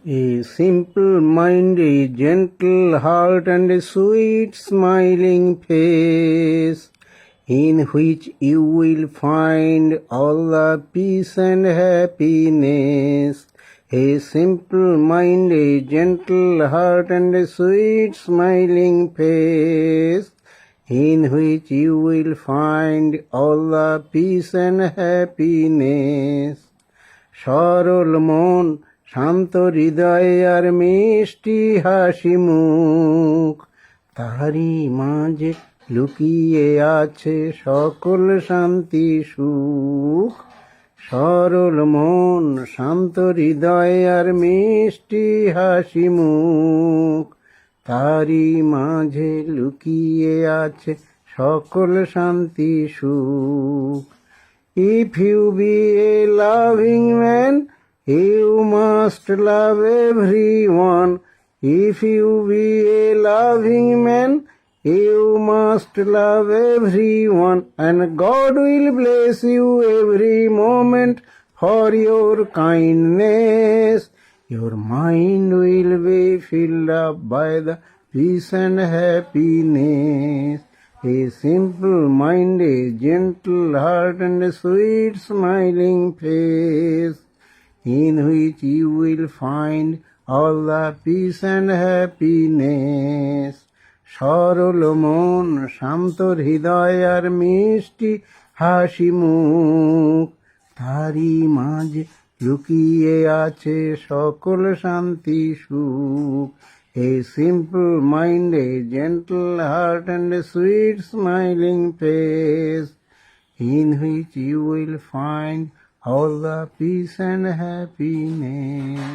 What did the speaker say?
A simple mind, a gentle heart, and a sweet smiling face, in which you will find all the peace and happiness. A simple mind, a gentle heart, and a sweet smiling face, in which you will find all the peace and happiness. সরল মন, শান্ত হৃদয় আর মিষ্টি হাসি মুখ, তাহারি মাঝে লুকিয়ে আছে সকল শান্তি সুখ। সরল মন, শান্ত হৃদয় আর মিষ্টি হাসি মুখ, তারি মাঝে লুকিয়ে আছে সকল শান্তি সুখ। If you be a loving man, you must love everyone. If you be a loving man, you must love everyone. And God will bless you every moment for your kindness. Your mind will be filled up by the peace and happiness. A simple mind, a gentle heart, and a sweet smiling face, in which you will find all the peace and happiness. সরল মন, শান্ত হৃদয় আর মিষ্টি হাসি মুখ, তারি মাঝে লুকিয়ে আছে সকল শান্তি সুখ। A simple mind, a gentle heart, and a sweet smiling face, in which you will find all the peace and happiness.